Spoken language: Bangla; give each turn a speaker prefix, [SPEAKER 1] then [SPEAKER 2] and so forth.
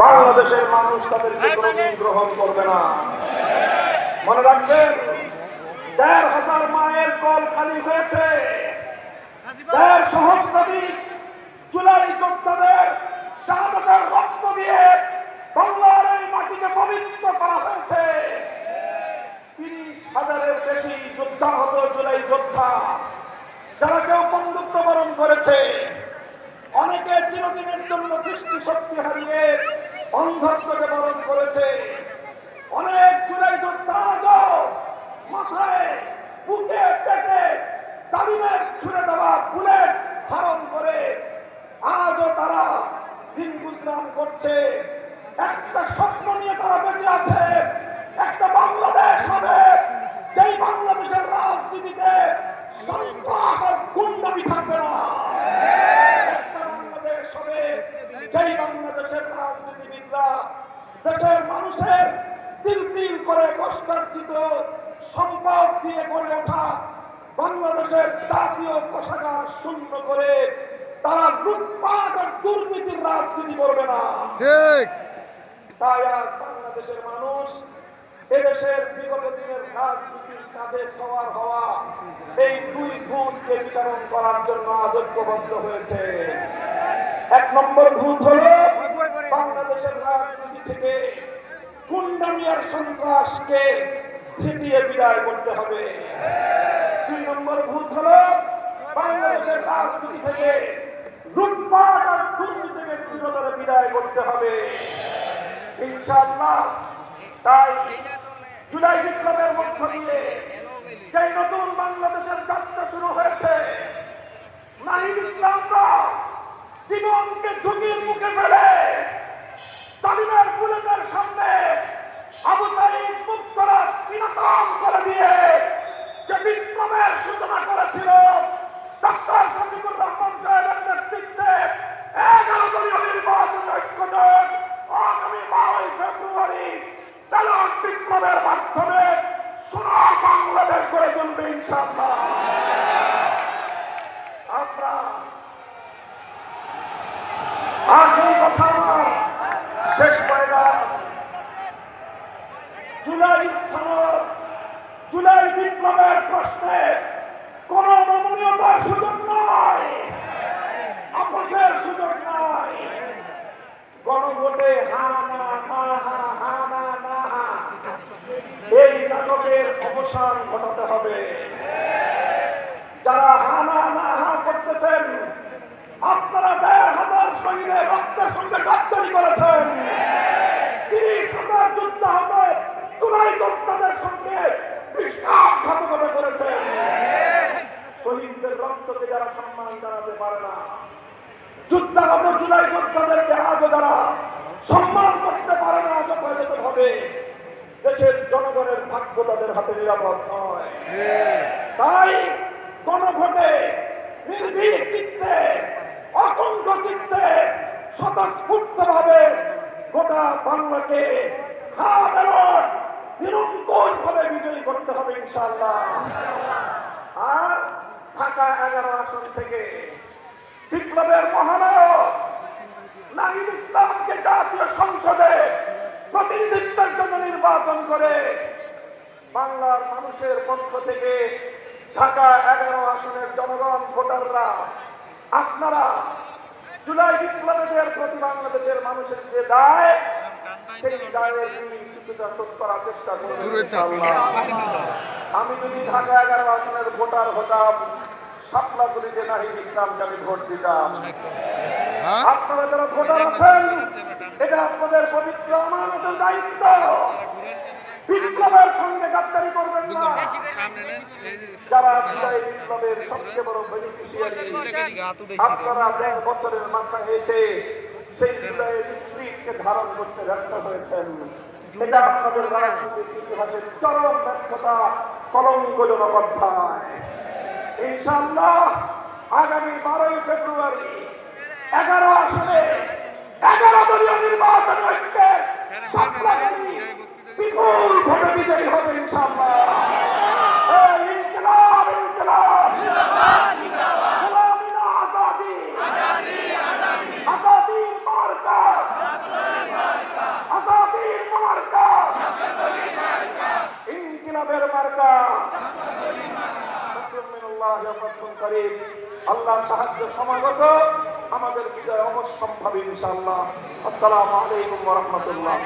[SPEAKER 1] বাংলাদেশের মানুষ তাদেরকে কোনোদিন গ্রহণ করবে না। মনে রাখবেন, ১,৫০০ মায়ের কল খালি হয়েছে। ১,৫০০ সহস্রাধিক জুলাই যোদ্ধাদের শাহাদাতের রক্ত দিয়ে বাংলার এই মাটিকে পবিত্র করা হয়েছে। ৩০,০০০-এর বেশি যুদ্ধাহত জুলাই যোদ্ধা, যারা কেউ বন্ধুত্ব বরণ করেছে, অনেকে চিরদিনের জন্য দৃষ্টিশক্তি হারিয়ে অন্ধত্বকে বরণ করেছে। অনেক জুলাই যোদ্ধা আজও মাথায়, বুকে, পেটে জালিমের ছুড়ে দেওয়া বুলেট ধারণ করে আজও তারা দিন গুজরান করছে। একটা স্বপ্ন নিয়ে তারা বেঁচে আছে, একটা বাংলাদেশ হবে যেই বাংলাদেশের রাজনীতিতে সন্ত্রাস আর গুন্ডামি থাকবে না। একটা বাংলাদেশ হবে যেই বাংলাদেশের রাজনীতিবিদরা দেশের মানুষের তিল তিল করে কষ্টার্জিত সম্পদ দিয়ে গড়ে ওঠা বাংলাদেশের জাতীয় কোষাগার শূন্য করে তারা লুটপাট আর দুর্নীতির রাজনীতি করবে না।
[SPEAKER 2] ঠিক।
[SPEAKER 1] তাই আজ বাংলাদেশের মানুষ এদেশের বিগত দিনের রাজনীতির কাজে সওয়ার হওয়া এই দুই ভূতকে বিতরণ করার জন্য আজ ঐক্যবদ্ধ হয়েছে। ১ নম্বর ভূত হলো বাংলাদেশের রাজনীতি থেকে গুন্ডামি আর সন্ত্রাসকে ছিটিয়ে বিদায় করতে হবে। ২ নম্বর ভূত হলো বাংলাদেশের রাজনীতি থেকে লুটপাট আর দুর্নীতিকে চিরতরে বিদায় করতে হবে ইনশাআল্লাহ। তাই জুলাই বিপ্লবের মধ্য দিয়ে যে নতুন বাংলাদেশের যাত্রা শুরু হয়েছে, নাহিদ ইসলামরা জীবনকে ঝুঁকির মুখে ফেলে জালিমের বুলেটের সামনে আবু সাঈদ মুক্তার বিনাকাম করে দিয়ে যে বিপ্লবের সূচনা করেছিল ডক্টর শফিকুর রহমান সাহেবের নেতৃত্বে ১১ দলীয় নির্বাচন ঐক্যজোট আগামী ১২ ফেব্রুয়ারি ব্যালট বিপ্লবের মাধ্যমে সোনার বাংলাদেশ গড়ে তুলবে ইনশাআল্লাহ। আমরা আখেরি কথা শেষ পয়গাম, জুলাই সনদ, জুলাই বিপ্লবের প্রশ্নে কোন নমনীয়তার সুযোগ নাই, আপোষের সুযোগ নাই। গণভোটে হা না না হা, হা না না হা, এই নাটকের অবসান ঘটাতে হবে। যারা হা না না হা করতেছেন, আপনারা ১,৫০০ শহীদের রক্তের সঙ্গে গাদ্দারি করেছেন। ৩০,০০০ যুদ্ধাহত জুলাই যোদ্ধাদের সঙ্গে বিশ্বাসঘাতকতা করেছেন। শহীদদের রক্তকে যারা সম্মান জানাতে পারে না, যুদ্ধাহত জুলাই যোদ্ধাদেরকে আজও যারা সম্মান করতে পারে না যথাযথভাবে, দেশের জনগণের ভাগ্য তাদের হাতে নিরাপদ নয়। তাই গণভোটে নির্ভীক চিত্তে, অকুণ্ঠ চিত্তে, স্বতঃস্ফূর্তভাবে গোটা বাংলাকে হা ব্যালট নিরঙ্কুশ ভাবে বিজয়ী করতে হবে ইনশাআল্লাহ। আর ঢাকা ১১ আসন থেকে বিপ্লবের মহানায়ক নাহিদ ইসলামকে জাতীয় সংসদে প্রতিনিধিত্বের জন্য নির্বাচন করে বাংলার মানুষের পক্ষ থেকে ঢাকা ১১ আসনের জনগণ ভোটাররা আপনারা জুলাই বিপ্লবের প্রতি বাংলাদেশের মানুষের যে দায়, সেই দায়ের কিছুটা শোধ করার চেষ্টা করবেন। আমি যদি ঢাকা ১১ আসনের ভোটার হতাম, শাপলাগুলিতে নাহিদ ইসলামকে আমি ভোট দিতাম। আপনারা যারা ভোটার আছেন, এটা আপনাদের পবিত্র আমানতের দায়িত্ব। বিপ্লবের সঙ্গে গাদ্দারি করবেন না। যারা জুলাই বিপ্লবের সবচেয়ে বড় বেনিফিশিয়ারি, আপনারা ১.৫ বছরের মাথায় এসে সেই জুলাইয়ের স্পিরিটকে ধারণ করতে ব্যর্থ হয়েছেন। এটা আপনাদের রাজনৈতিক ইতিহাসের চরম ব্যর্থতা, কলঙ্কজনক অধ্যায়। ইনশাআল্লাহ আগামী ১২ ফেব্রুয়ারি ১১ আসনে ১১ দলীয় নির্বাচন ঐক্যের বিপুল ভোটে বিজয়ী হবে ইনশাআল্লাহ। ইনকিলাব ইনকিলাব, গোলামি না আজাদি, আজাদির মার্কা। ভোটের মার্কা রাসূলুল্লাহ ওয়া করিম। আল্লাহর সাহায্য সমাগত, আমাদের বিজয় অবশ্যম্ভাবী ইনশাআল্লাহ। আসসালামু আলাইকুম ওয়া রাহমাতুল্লাহ।